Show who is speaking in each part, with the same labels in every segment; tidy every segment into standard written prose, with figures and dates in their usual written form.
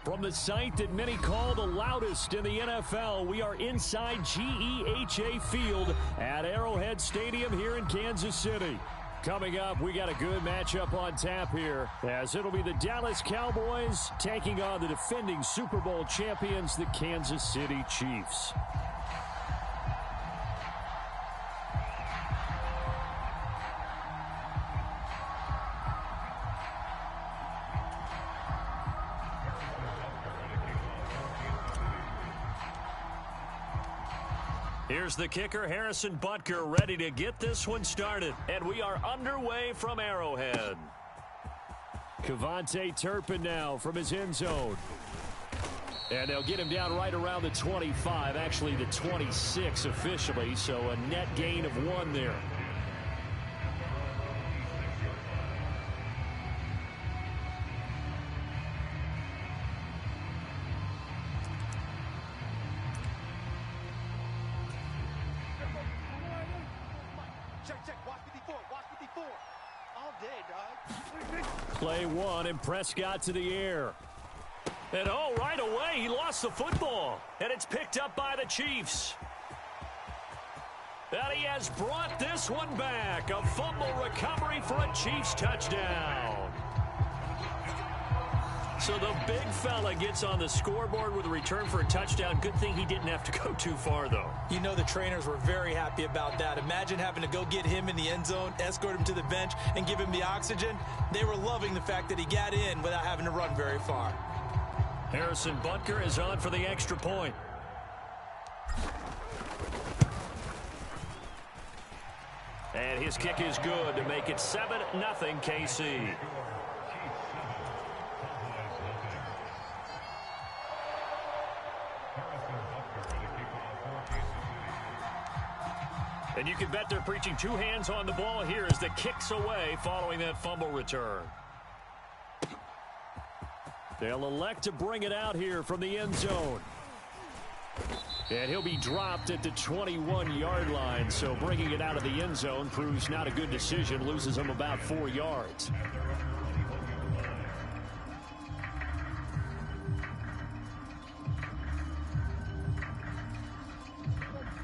Speaker 1: From the site that many call the loudest in the NFL, we are inside GEHA Field at Arrowhead Stadium here in Kansas City. Coming up, we got a good matchup on tap here, as it'll be the Dallas Cowboys taking on the defending Super Bowl champions, the Kansas City Chiefs. Here's the kicker, Harrison Butker, ready to get this one started. And we are underway from Arrowhead. Kevontae Turpin now from his end zone. And they'll get him down right around the 25, actually the 26 officially, so a net gain of 1 there. Play 1, and Prescott to the air. And right away, he lost the football. And it's picked up by the Chiefs. And he has brought this one back. A fumble recovery for a Chiefs touchdown. So the big fella gets on the scoreboard with a return for a touchdown. Good thing he didn't have to go too far, though.
Speaker 2: You know the trainers were very happy about that. Imagine having to go get him in the end zone, escort him to the bench, and give him the oxygen. They were loving the fact that he got in without having to run very far.
Speaker 1: Harrison Butker is on for the extra point. And his kick is good to make it 7-0 KC. And you can bet they're preaching 2 hands on the ball here as the kick's away following that fumble return. They'll elect to bring it out here from the end zone. And he'll be dropped at the 21-yard line, so bringing it out of the end zone proves not a good decision, loses him about 4 yards.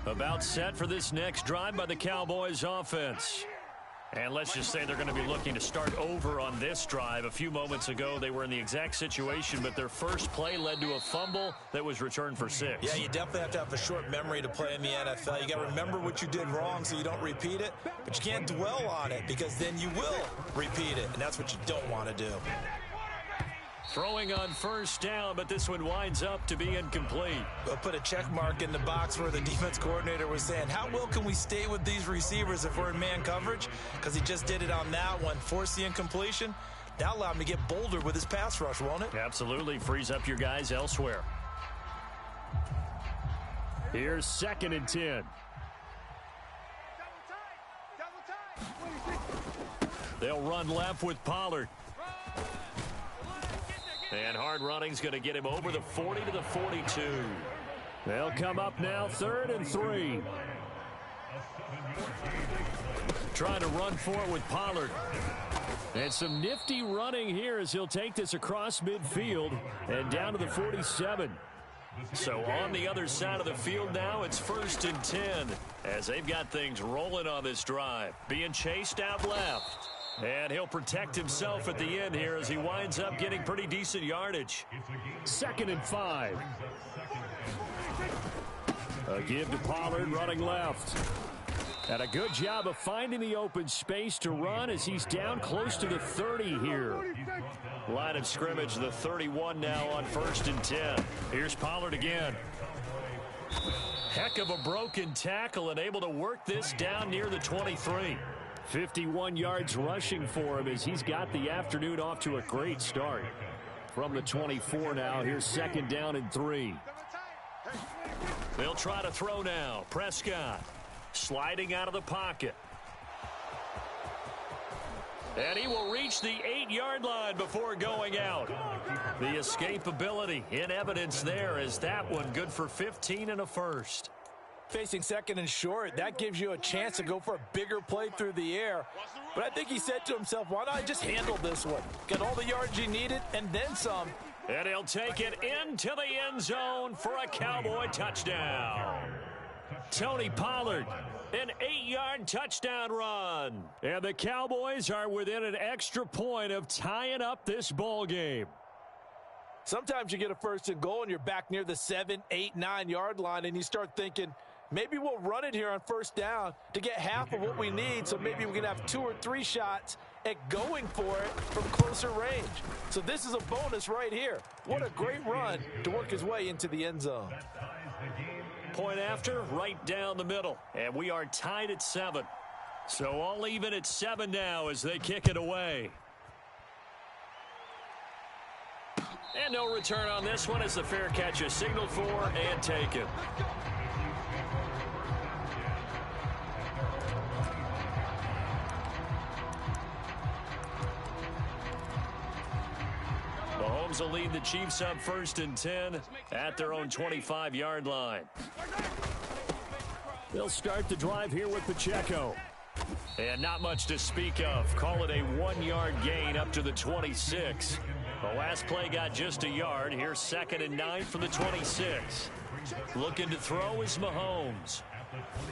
Speaker 1: About set for this next drive by the Cowboys offense. And let's just say they're going to be looking to start over on this drive. A few moments ago, they were in the exact situation, but their first play led to a fumble that was returned for 6.
Speaker 2: Yeah, you definitely have to have a short memory to play in the NFL. You got to remember what you did wrong so you don't repeat it, but you can't dwell on it because then you will repeat it, and that's what you don't want to do.
Speaker 1: Throwing on first down, but this one winds up to be incomplete.
Speaker 2: We'll put a check mark in the box where the defense coordinator was saying, how well can we stay with these receivers if we're in man coverage? Because he just did it on that one, forced the incompletion. That allowed him to get bolder with his pass rush, won't it?
Speaker 1: Absolutely, frees up your guys elsewhere. Here's 2nd and 10. They'll run left with Pollard. And hard running's going to get him over the 40 to the 42. They'll come up now 3rd and 3. Trying to run for it with Pollard. And some nifty running here as he'll take this across midfield and down to the 47. So on the other side of the field now, it's 1st and 10 as they've got things rolling on this drive. Being chased out left. And he'll protect himself at the end here as he winds up getting pretty decent yardage. 2nd and 5. A give to Pollard running left. And a good job of finding the open space to run as he's down close to the 30 here. Line of scrimmage, the 31 now on 1st and 10. Here's Pollard again. Heck of a broken tackle and able to work this down near the 23. 51 yards rushing for him as he's got the afternoon off to a great start. From the 24 now, here's 2nd down and 3. They'll try to throw now. Prescott sliding out of the pocket. And he will reach the 8-yard line before going out. The escapability in evidence there as that one good for 15 and a first.
Speaker 2: Facing 2nd and short, that gives you a chance to go for a bigger play through the air. But I think he said to himself, why not just handle this one? Get all the yards you needed and then some.
Speaker 1: And he'll take it into the end zone for a Cowboy touchdown. Tony Pollard, an 8-yard touchdown run. And the Cowboys are within an extra point of tying up this ball game.
Speaker 2: Sometimes you get a first and goal and you're back near the 7, 8, 9-yard line and you start thinking, maybe we'll run it here on first down to get half of what we need, so maybe we can have 2 or 3 shots at going for it from closer range. So this is a bonus right here. What a great run to work his way into the end zone.
Speaker 1: Point after, right down the middle. And we are tied at 7. So all even at 7 now as they kick it away. And no return on this one as the fair catch is signaled for and taken. Mahomes will lead the Chiefs up 1st and 10 at their own 25-yard line. They'll start the drive here with Pacheco. And not much to speak of. Call it a 1-yard gain up to the 26. The last play got just a yard. Here's 2nd and 9 from the 26. Looking to throw is Mahomes.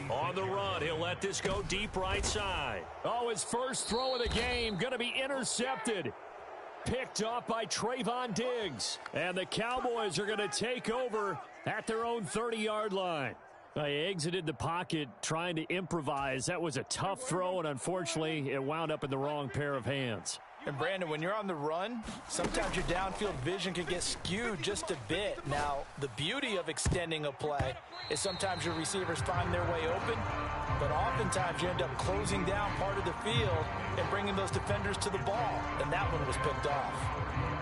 Speaker 1: On the run, he'll let this go deep right side. Oh, his first throw of the game going to be intercepted. Picked off by Trayvon Diggs. And the Cowboys are going to take over at their own 30-yard line. They exited the pocket trying to improvise. That was a tough throw, and unfortunately, it wound up in the wrong pair of hands.
Speaker 2: And Brandon, when you're on the run, sometimes your downfield vision can get skewed just a bit. Now, the beauty of extending a play is sometimes your receivers find their way open, but oftentimes you end up closing down part of the field and bringing those defenders to the ball, and that one was picked off.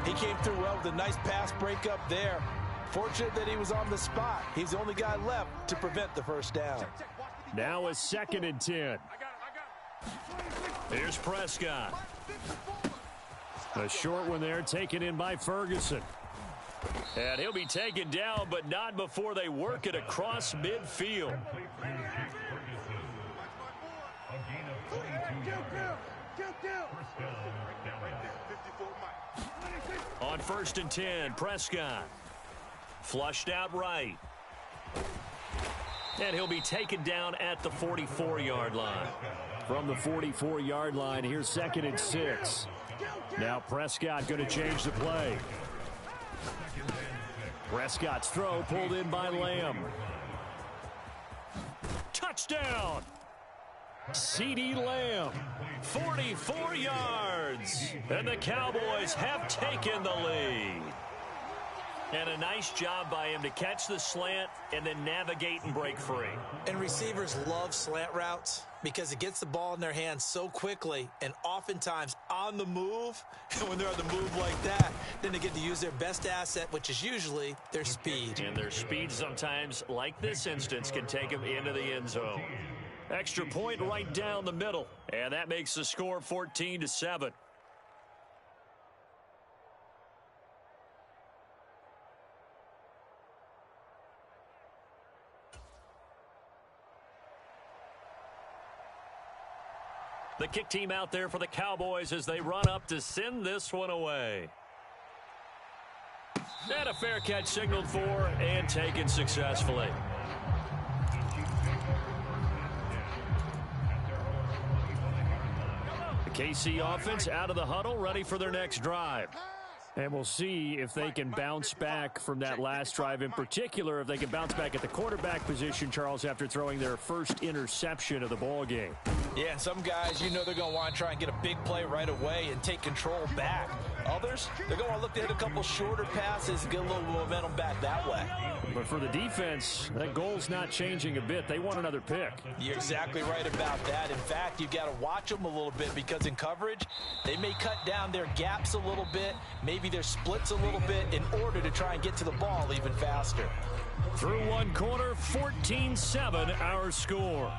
Speaker 2: He came through well with a nice pass breakup there. Fortunate that he was on the spot. He's the only guy left to prevent the first down.
Speaker 1: Now a 2nd and 10. Here's Prescott. A short one there taken in by Ferguson. And he'll be taken down, but not before they work it across midfield. On 1st and 10, Prescott. Flushed out right. And he'll be taken down at the 44-yard line. From the 44-yard line, here's 2nd and 6. Now Prescott going to change the play. Prescott's throw pulled in by Lamb. Touchdown! CeeDee Lamb, 44 yards. And the Cowboys have taken the lead. And a nice job by him to catch the slant and then navigate and break free.
Speaker 2: And receivers love slant routes because it gets the ball in their hands so quickly and oftentimes on the move. And when they're on the move like that, then they get to use their best asset, which is usually their speed.
Speaker 1: And their speed sometimes, like this instance, can take them into the end zone. Extra point right down the middle. And that makes the score 14-7. The kick team out there for the Cowboys as they run up to send this one away. And a fair catch signaled for and taken successfully. The KC offense out of the huddle, ready for their next drive. And we'll see if they can bounce back from that last drive, in particular if they can bounce back at the quarterback position, Charles, after throwing their first interception of the ball game.
Speaker 2: Yeah, some guys, you know they're going to want to try and get a big play right away and take control back. Others, they're going to want to look to hit a couple shorter passes and get a little momentum back that way.
Speaker 1: But for the defense, that goal's not changing a bit. They want another pick.
Speaker 2: You're exactly right about that. In fact, you've got to watch them a little bit because in coverage, they may cut down their gaps a little bit, maybe their splits a little bit in order to try and get to the ball even faster.
Speaker 1: Through one quarter, 14-7 our score.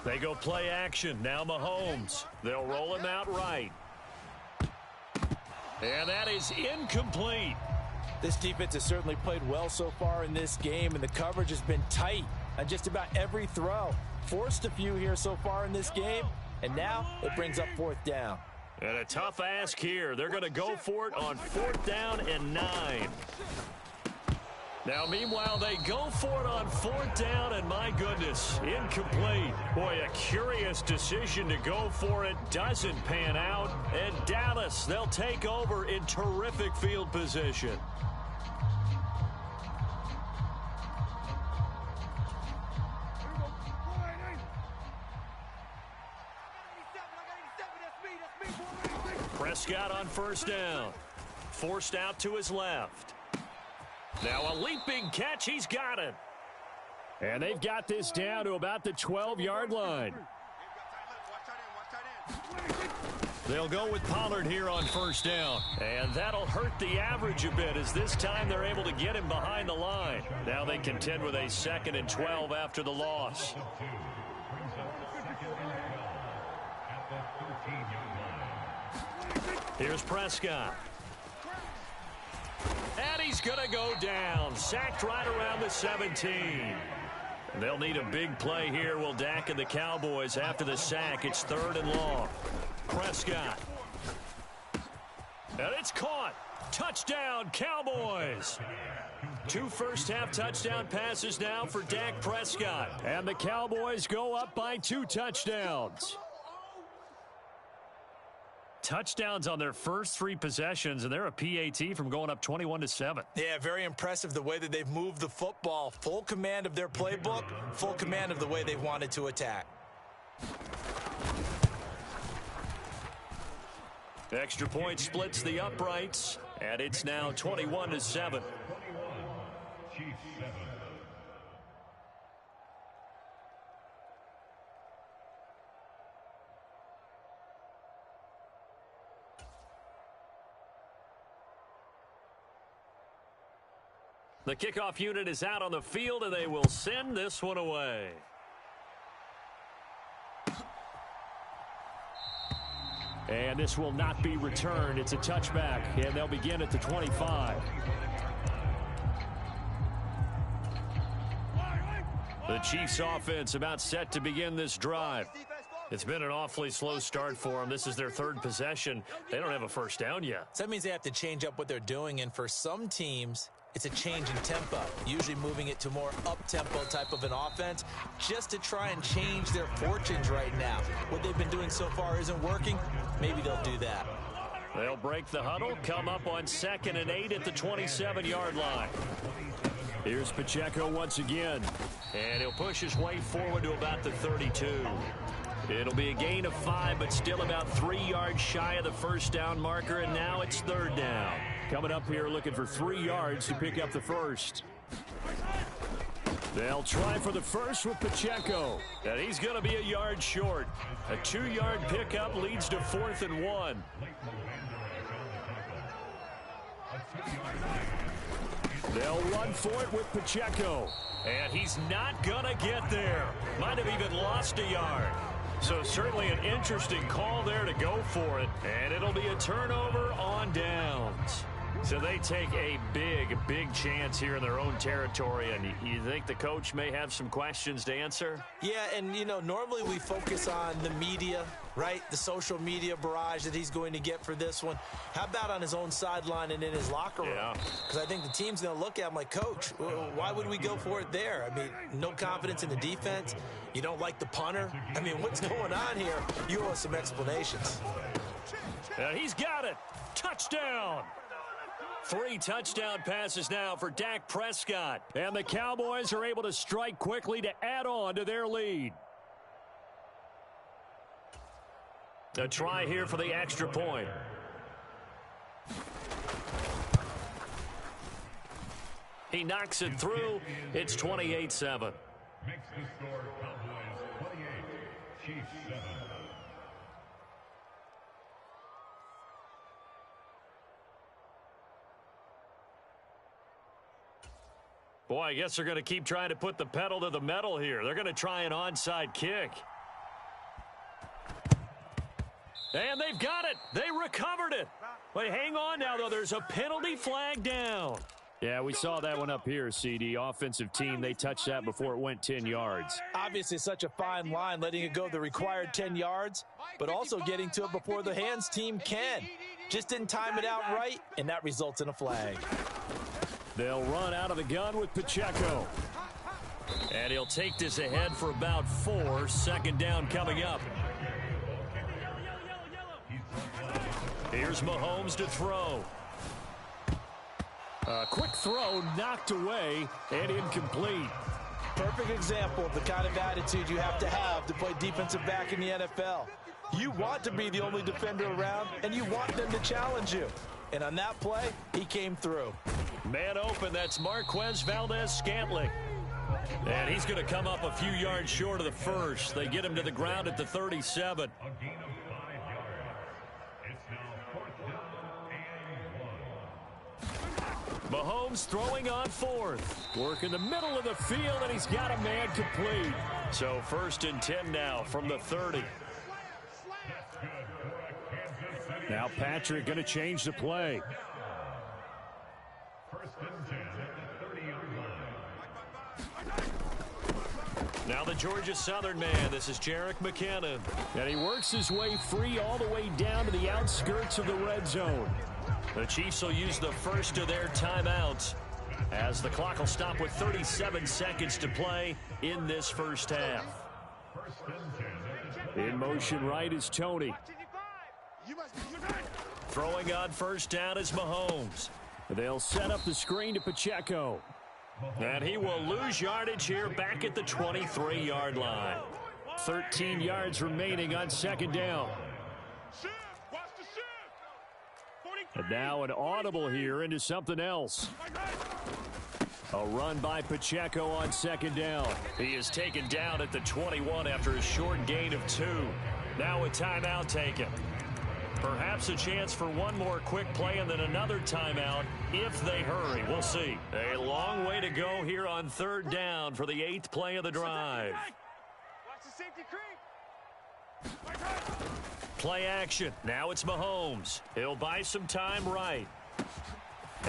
Speaker 1: They go play action. Now Mahomes. They'll roll him out right. And that is incomplete.
Speaker 2: This defense has certainly played well so far in this game, and the coverage has been tight on just about every throw. Forced a few here so far in this game, And now it brings up 4th down.
Speaker 1: And a tough ask here. They're going to go for it on 4th down and 9. Now, meanwhile, they go for it on 4th down, and my goodness, incomplete. Boy, a curious decision to go for it. Doesn't pan out. And Dallas, they'll take over in terrific field position. Prescott on 1st down. Forced out to his left. Now a leaping catch. He's got it. And they've got this down to about the 12-yard line. They'll go with Pollard here on 1st down. And that'll hurt the average a bit, as this time they're able to get him behind the line. Now they contend with a 2nd and 12 after the loss. Here's Prescott. And he's going to go down. Sacked right around the 17. And they'll need a big play here, will Dak and the Cowboys, after the sack. It's 3rd and long. Prescott. And it's caught. Touchdown, Cowboys. 2 first-half touchdown passes now for Dak Prescott. And the Cowboys go up by 2 touchdowns. Touchdowns on their first 3 possessions, and they're a PAT from going up 21-7.
Speaker 2: Yeah, very impressive the way that they've moved the football. Full command of their playbook, full command of the way they wanted to attack.
Speaker 1: Extra point splits the uprights, and it's now 21-7. The kickoff unit is out on the field, and they will send this one away. And this will not be returned. It's a touchback, and they'll begin at the 25. The Chiefs offense about set to begin this drive. It's been an awfully slow start for them. This is their 3rd possession. They don't have a first down yet.
Speaker 2: So that means they have to change up what they're doing, and for some teams, it's a change in tempo, usually moving it to more up-tempo type of an offense, just to try and change their fortunes right now. What they've been doing so far isn't working. Maybe they'll do that.
Speaker 1: They'll break the huddle, come up on 2nd and 8 at the 27-yard line. Here's Pacheco once again, and he'll push his way forward to about the 32. It'll be a gain of 5, but still about 3 yards shy of the first down marker, and now it's 3rd down. Coming up here looking for 3 yards to pick up the first. They'll try for the first with Pacheco, and he's going to be a yard short. A 2-yard pickup leads to 4th and 1. They'll run for it with Pacheco, and he's not going to get there. Might have even lost a yard. So certainly an interesting call there to go for it, and it'll be a turnover on downs. So they take a big chance here in their own territory, and you think the coach may have some questions to answer?
Speaker 2: Yeah, and, you know, normally we focus on the media, right? The social media barrage that he's going to get for this one. How about on his own sideline and in his locker room?
Speaker 1: Yeah.
Speaker 2: Because I think the team's going to look at him like, Coach, why would we go for it there? I mean, no confidence in the defense. You don't like the punter. I mean, what's going on here? You owe us some explanations.
Speaker 1: And he's got it. Touchdown. 3 touchdown passes now for Dak Prescott. And the Cowboys are able to strike quickly to add on to their lead. A try here for the extra point. He knocks it through. It's 28-7.
Speaker 3: Makes the score Cowboys 28, Chiefs 7.
Speaker 1: Boy, I guess they're going to keep trying to put the pedal to the metal here. They're going to try an onside kick. And they've got it. They recovered it. Wait, hang on now, though. There's a penalty flag down. Yeah, we saw that one up here, CD. Offensive team, they touched that before it went 10 yards.
Speaker 2: Obviously, such a fine line, letting it go the required 10 yards, but also getting to it before the hands team can. Just didn't time it out right, and that results in a flag.
Speaker 1: They'll run out of the gun with Pacheco. And he'll take this ahead for about 4. Second down coming up. Here's Mahomes to throw. A quick throw knocked away and incomplete.
Speaker 2: Perfect example of the kind of attitude you have to play defensive back in the NFL. You want to be the only defender around, and you want them to challenge you. And on that play, he came through.
Speaker 1: Man open, that's Marquez Valdez-Scantling. And he's going to come up a few yards short of the first. They get him to the ground at the 37.
Speaker 3: A gain of 5 yards. It's now 4th down and 1.
Speaker 1: Mahomes throwing on 4th. Work in the middle of the field, and he's got a man complete. So 1st and 10 now from the 30. Now Patrick going to change the play.
Speaker 3: 1st and 10 at the 30-yard line.
Speaker 1: Now the Georgia Southern man. This is Jerick McKinnon. And he works his way free all the way down to the outskirts of the red zone. The Chiefs will use the first of their timeouts as the clock will stop with 37 seconds to play in this first half.
Speaker 3: 1st and 10.
Speaker 1: In motion right is Tony. Throwing on first down is Mahomes. They'll set up the screen to Pacheco. And he will lose yardage here back at the 23-yard line. 13 yards remaining on second down. And now an audible here into something else. A run by Pacheco on second down. He is taken down at the 21 after a short gain of 2. Now a timeout taken. Perhaps a chance for one more quick play and then another timeout if they hurry. We'll see. A long way to go here on 3rd down for the 8th play of the drive. Play action. Now it's Mahomes. He'll buy some time right.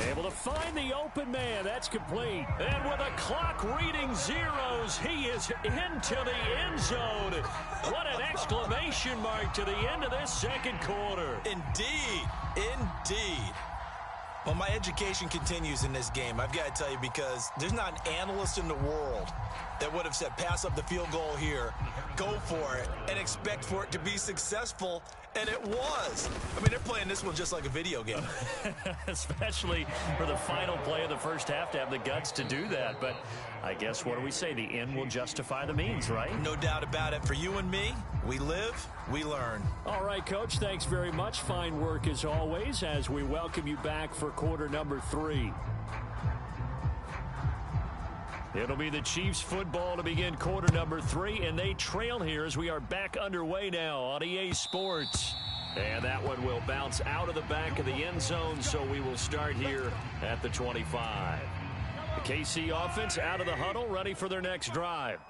Speaker 1: Able to find the open man. That's complete. And with a clock reading zeros, he is into the end zone. What an exclamation mark to the end of this second quarter.
Speaker 2: Indeed. Indeed. Well, my education continues in this game, I've got to tell you, because there's not an analyst in the world that would have said pass up the field goal here, go for it, and expect for it to be successful. And it was. I mean, they're playing this one just like a video game.
Speaker 1: Especially for the final play of the first half to have the guts to do that. But I guess, what do we say? The end will justify the means, right?
Speaker 2: No doubt about it. For you and me, we live, we learn.
Speaker 1: All right, Coach, thanks very much. Fine work as always as we welcome you back for quarter number 3. It'll be the Chiefs football to begin quarter number 3, and they trail here as we are back underway now on EA Sports. And that one will bounce out of the back of the end zone, so we will start here at the 25. The KC offense out of the huddle, ready for their next drive.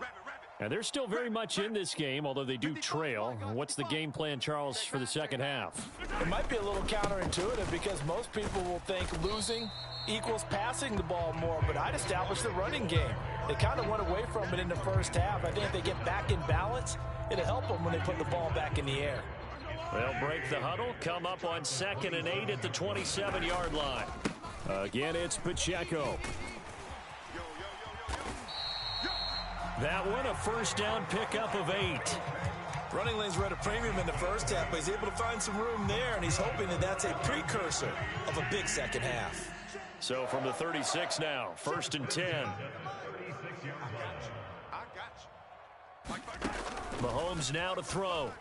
Speaker 1: And they're still very much in this game, although they do trail. What's the game plan, Charles, for the second half?
Speaker 2: It might be a little counterintuitive because most people will think losing equals passing the ball more, but I'd establish the running game. They kind of went away from it in the first half. I think if they get back in balance, it'll help them when they put the ball back in the air.
Speaker 1: They'll break the huddle, come up on 2nd and 8 at the 27-yard line. Again, it's Pacheco. That one, a first down pickup of 8.
Speaker 2: Running lanes were at a premium in the first half, but he's able to find some room there, and he's hoping that that's a precursor of a big second half.
Speaker 1: So from the 36 now, 1st and 10. Mahomes now to throw.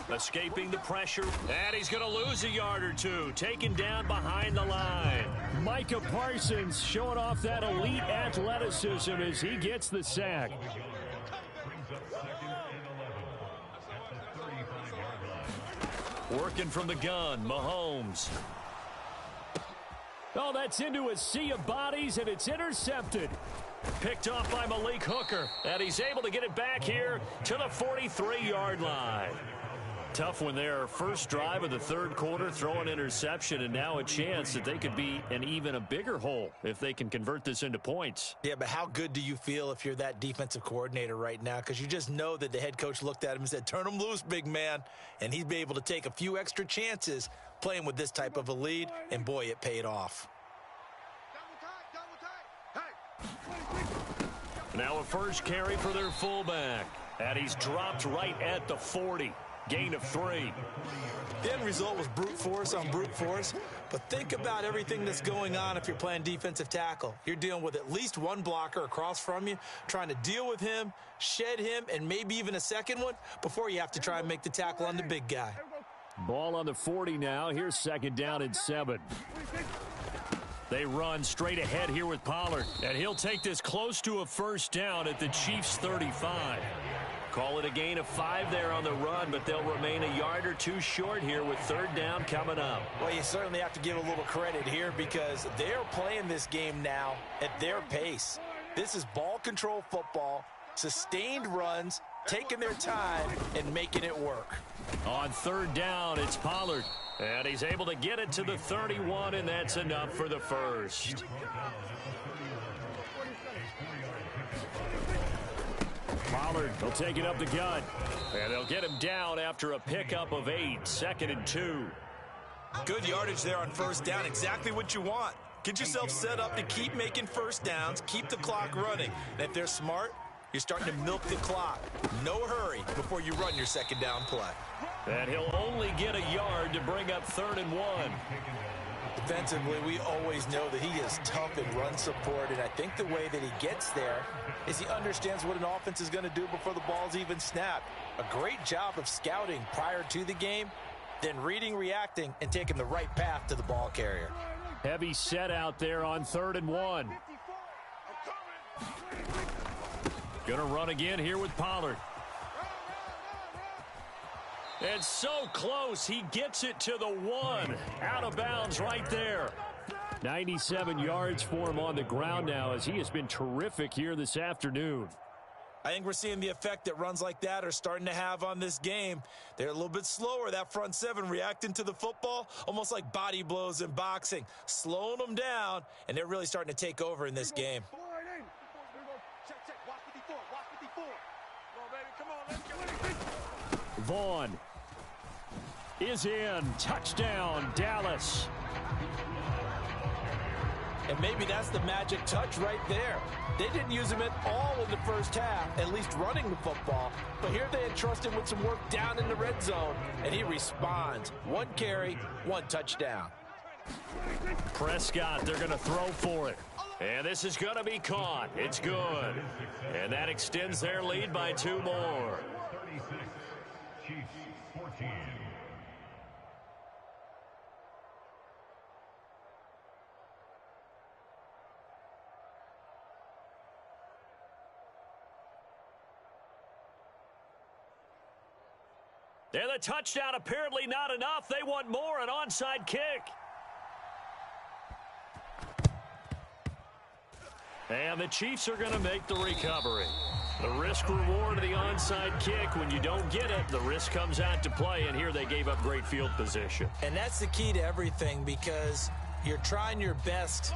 Speaker 1: Escaping the pressure, and he's going to lose a yard or 2, taken down behind the line. Micah Parsons showing off that elite athleticism as he gets the sack. Working from the gun, Mahomes. Oh, that's into a sea of bodies, and it's intercepted. Picked off by Malik Hooker, and he's able to get it back here to the 43-yard line. Tough one there. First drive of the third quarter, throw an interception, and now a chance that they could be in even a bigger hole if they can convert this into points.
Speaker 2: Yeah, but how good do you feel if you're that defensive coordinator right now? Because you just know that the head coach looked at him and said, turn him loose, big man. And he'd be able to take a few extra chances playing with this type of a lead, and boy, it paid off.
Speaker 1: Now a first carry for their fullback. And he's dropped right at the 40. Gain of 3.
Speaker 2: The end result was brute force on brute force. But think about everything that's going on if you're playing defensive tackle. You're dealing with at least one blocker across from you, trying to deal with him, shed him, and maybe even a second one before you have to try and make the tackle on the big guy.
Speaker 1: Ball on the 40 now. Here's second down and 7. They run straight ahead here with Pollard. And he'll take this close to a first down at the Chiefs' 35. Call it a gain of 5 there on the run, but they'll remain a yard or two short here with third down coming up.
Speaker 2: Well, you certainly have to give a little credit here because they're playing this game now at their pace. This is ball control football, sustained runs, taking their time, and making it work.
Speaker 1: On third down, it's Pollard. And he's able to get it to the 31, and that's enough for the first. Pollard will take it up the gut. And they'll get him down after a pickup of 8. 2nd and 2.
Speaker 2: Good yardage there on first down. Exactly what you want. Get yourself set up to keep making first downs, keep the clock running. And if they're smart, you're starting to milk the clock. No hurry before you run your second down play.
Speaker 1: And he'll only get a yard to bring up 3rd and 1.
Speaker 2: Defensively, we always know that he is tough in run support, and I think the way that he gets there is he understands what an offense is going to do before the ball's even snapped. A great job of scouting prior to the game, then reading, reacting, and taking the right path to the ball carrier.
Speaker 1: Heavy set out there on 3rd and 1. Gonna run again here with Pollard. And so close, he gets it to the 1. Out of bounds right there. 97 yards for him on the ground now as he has been terrific here this afternoon.
Speaker 2: I think we're seeing the effect that runs like that are starting to have on this game. They're a little bit slower, that front 7 reacting to the football, almost like body blows in boxing, slowing them down, and they're really starting to take over in this game.
Speaker 1: Vaughn is in. Touchdown, Dallas.
Speaker 2: And maybe that's the magic touch right there. They didn't use him at all in the first half, at least running the football. But here they entrust him with some work down in the red zone, and he responds. 1 carry, 1 touchdown.
Speaker 1: Prescott, they're going to throw for it. And this is going to be caught. It's good. And that extends their lead by 2 more.
Speaker 3: 36, Chiefs 14.
Speaker 1: And the touchdown apparently not enough. They want more, an onside kick. And the Chiefs are going to make the recovery. The risk-reward of the onside kick, when you don't get it, the risk comes out to play, and here they gave up great field position.
Speaker 2: And that's the key to everything because you're trying your best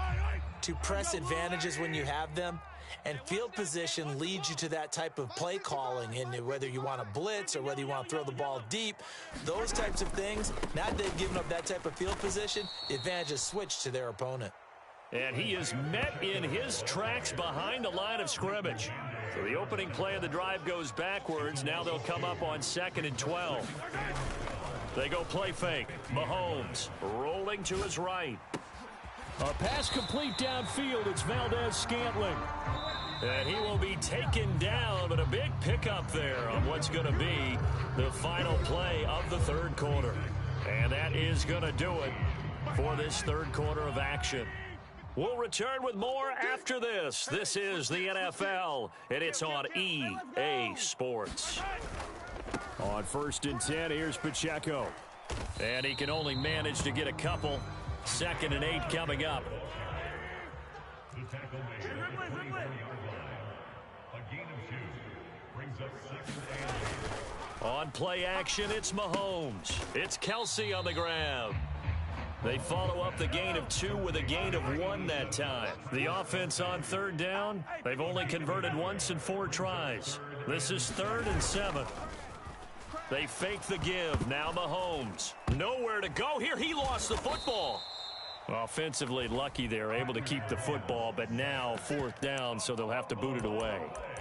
Speaker 2: to press advantages when you have them, and field position leads you to that type of play calling, and whether you want to blitz or whether you want to throw the ball deep, those types of things, now that they've given up that type of field position, the advantage is switched to their opponent.
Speaker 1: And he is met in his tracks behind the line of scrimmage. So the opening play of the drive goes backwards. Now they'll come up on 2nd and 12. They go play fake. Mahomes rolling to his right. A pass complete downfield. It's Valdez-Scantling. And he will be taken down, but a big pickup there on what's going to be the final play of the third quarter. And that is going to do it for this third quarter of action. We'll return with more after this. This is the NFL, and it's on EA Sports. On 1st and 10, here's Pacheco. And he can only manage to get a couple. 2nd and 8 coming up.
Speaker 3: The tackle made at the 24-yard line. A gain of 2 brings up 2nd and 8.
Speaker 1: On play action, it's Mahomes. It's Kelsey on the grab. They follow up the gain of 2 with a gain of 1 that time. The offense on third down, they've only converted once in 4 tries. This is 3rd and 7. They fake the give. Now Mahomes. Nowhere to go here. He lost the football. Offensively lucky they're able to keep the football, but now 4th down, so they'll have to boot it away.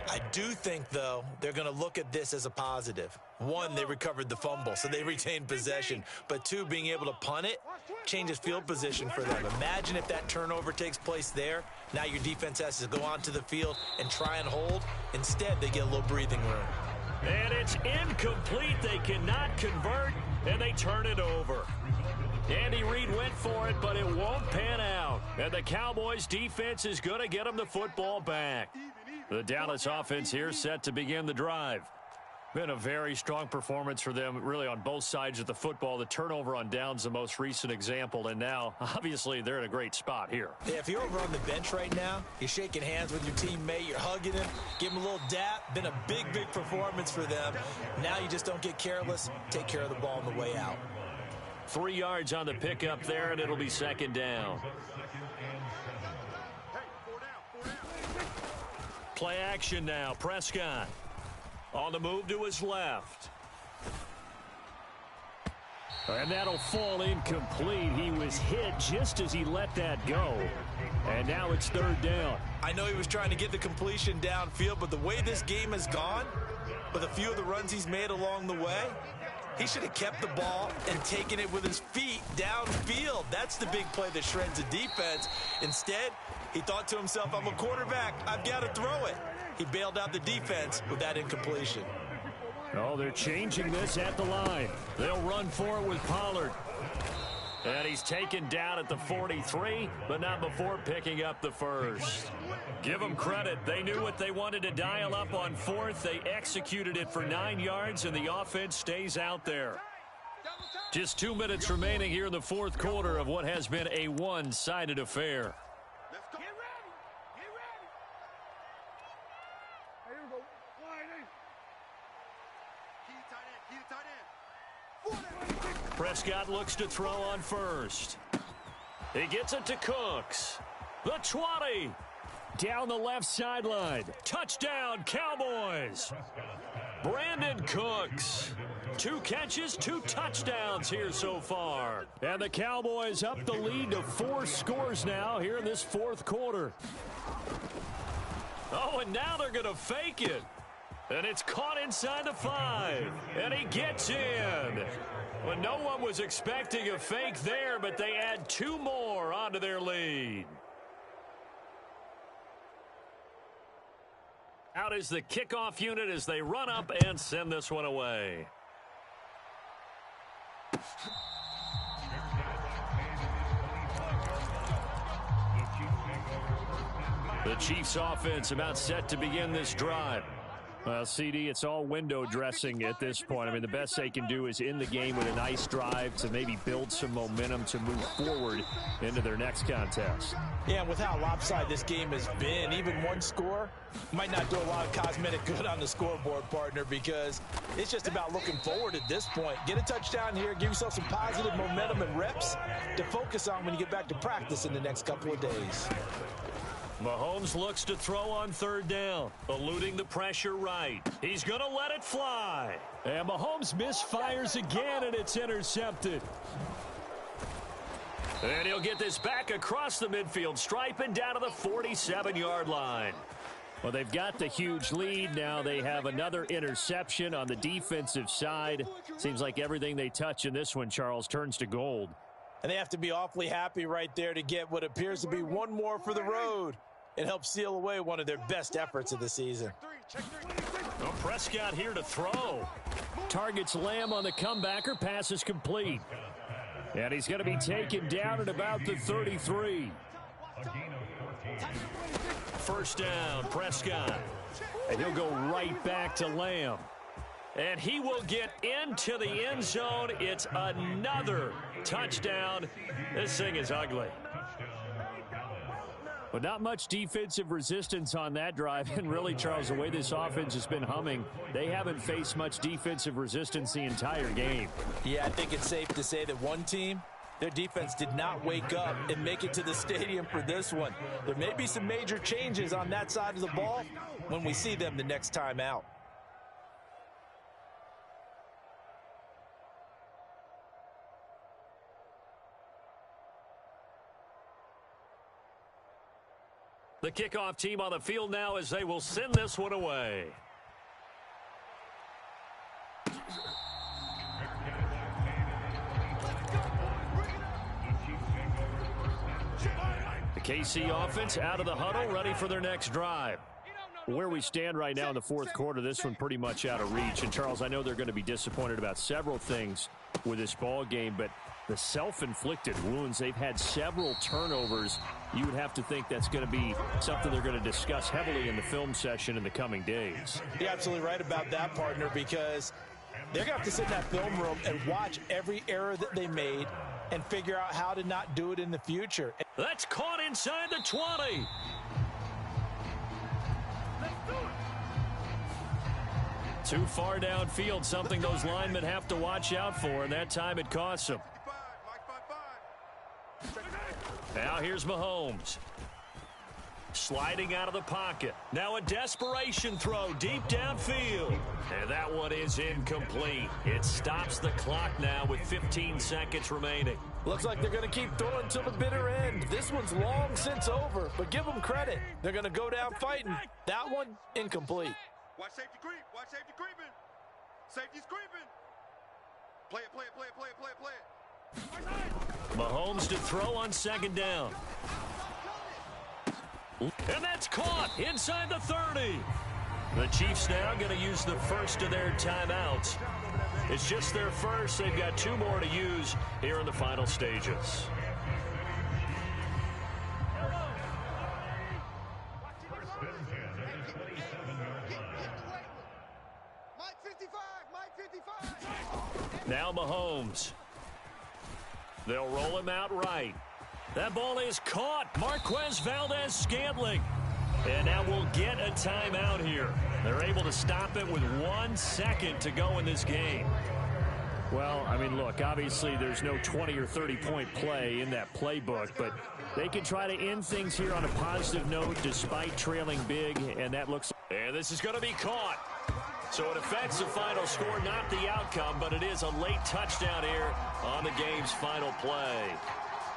Speaker 2: I do think, though, they're going to look at this as a positive. 1, they recovered the fumble, so they retained possession. But 2, being able to punt it changes field position for them. Imagine if that turnover takes place there. Now your defense has to go onto the field and try and hold. Instead, they get a little breathing room.
Speaker 1: And it's incomplete. They cannot convert, and they turn it over. Andy Reid went for it, but it won't pan out. And the Cowboys' defense is going to get them the football back. The Dallas offense here set to begin the drive. Been a very strong performance for them, really, on both sides of the football. The turnover on downs, the most recent example, and now, obviously, they're in a great spot here.
Speaker 2: Yeah, if you're over on the bench right now, you're shaking hands with your teammate, you're hugging him, give him a little dap. Been a big, big performance for them. Now you just don't get careless. Take care of the ball on the way out.
Speaker 1: 3 yards on the pickup there, and it'll be 2nd down. Play action now. Prescott on the move to his left. And that'll fall incomplete. He was hit just as he let that go. And now it's 3rd down.
Speaker 2: I know he was trying to get the completion downfield, but the way this game has gone, with a few of the runs he's made along the way, he should have kept the ball and taken it with his feet downfield. That's the big play that shreds the defense. Instead, he thought to himself, I'm a quarterback. I've got to throw it. He bailed out the defense with that incompletion.
Speaker 1: Oh, they're changing this at the line. They'll run for it with Pollard. And he's taken down at the 43, but not before picking up the first. Give them credit. They knew what they wanted to dial up on 4th. They executed it for 9 yards, and the offense stays out there. Just 2 minutes remaining here in the 4th quarter of what has been a one-sided affair. Prescott looks to throw on first. He gets it to Cooks. The 20. Down the left sideline. Touchdown, Cowboys. Brandon Cooks. 2 catches, 2 touchdowns here so far. And the Cowboys up the lead to 4 scores now here in this 4th quarter. Oh, and now they're going to fake it. And it's caught inside the 5. And he gets in. Well, no one was expecting a fake there, but they add 2 more onto their lead. Out is the kickoff unit as they run up and send this one away. The Chiefs offense about set to begin this drive. Well, CD, it's all window dressing at this point. I mean, the best they can do is in the game with a nice drive to maybe build some momentum to move forward into their next contest.
Speaker 2: Yeah, and with how lopsided this game has been, even 1 score might not do a lot of cosmetic good on the scoreboard, partner, because it's just about looking forward at this point. Get a touchdown here, give yourself some positive momentum and reps to focus on when you get back to practice in the next couple of days.
Speaker 1: Mahomes looks to throw on 3rd down, eluding the pressure right. He's going to let it fly. And Mahomes misfires again, and it's intercepted. And he'll get this back across the midfield stripe and down to the 47-yard line. Well, they've got the huge lead. Now they have another interception on the defensive side. Seems like everything they touch in this one, Charles, turns to gold.
Speaker 2: And they have to be awfully happy right there to get what appears to be 1 more for the road. It helps seal away one of their best efforts of the season.
Speaker 1: Well, Prescott here to throw. Targets Lamb on the comebacker. Pass is complete. And he's going to be taken down at about the 33. 1st down, Prescott. And he'll go right back to Lamb. And he will get into the end zone. It's another touchdown. This thing is ugly. But not much defensive resistance on that drive. And really, Charles, the way this offense has been humming, they haven't faced much defensive resistance the entire game.
Speaker 2: Yeah, I think it's safe to say that one team, their defense did not wake up and make it to the stadium for this one. There may be some major changes on that side of the ball when we see them the next time out.
Speaker 1: The kickoff team on the field now as they will send this one away. The KC offense out of the huddle, ready for their next drive. Where we stand right now in the fourth quarter, this one pretty much out of reach. And, Charles, I know they're going to be disappointed about several things with this ball game, but the self-inflicted wounds, they've had several turnovers. You would have to think that's going to be something they're going to discuss heavily in the film session in the coming days.
Speaker 2: You're absolutely right about that, partner, because they're going to have to sit in that film room and watch every error that they made and figure out how to not do it in the future.
Speaker 1: That's caught inside the 20. Too far downfield, something those linemen have to watch out for, and that time it costs them. Now here's Mahomes. Sliding out of the pocket. Now a desperation throw deep downfield. And that one is incomplete. It stops the clock now with 15 seconds remaining.
Speaker 2: Looks like they're going to keep throwing till the bitter end. This one's long since over, but give them credit. They're going to go down fighting. That one, incomplete.
Speaker 4: Watch safety creep. Watch safety creeping. Safety's creeping. Play it, play it, play it, play it, play it, play it.
Speaker 1: Mahomes to throw on second down. And that's caught inside the 30. The Chiefs now going to use the first of their timeouts. It's just their first. They've got 2 more to use here in the final stages. Now Mahomes. They'll roll him out right. That ball is caught. Marquez Valdez-Scantling. And now we'll get a timeout here. They're able to stop it with 1 second to go in this game. Well, I mean, look, obviously there's no 20 or 30-point play in that playbook, but they can try to end things here on a positive note despite trailing big, and that looks... And this is going to be caught. So it affects the final score, not the outcome, but it is a late touchdown here on the game's final play.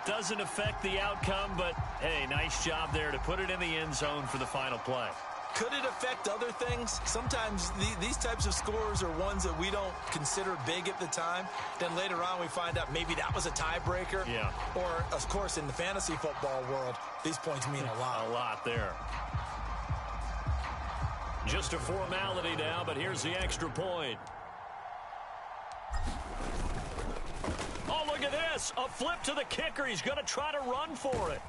Speaker 1: Doesn't affect the outcome, but, hey, nice job there to put it in the end zone for the final play.
Speaker 2: Could it affect other things? Sometimes these types of scores are ones that we don't consider big at the time. Then later on we find out maybe that was a tiebreaker.
Speaker 1: Yeah.
Speaker 2: Or, of course, in the fantasy football world, these points mean a lot.
Speaker 1: A lot there. Just a formality now, but here's the extra point. Oh, look at this. A flip to the kicker. He's going to try to run for it.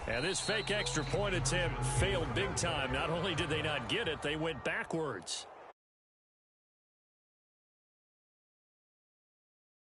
Speaker 1: And this fake extra point attempt failed big time. Not only did they not get it, they went backwards.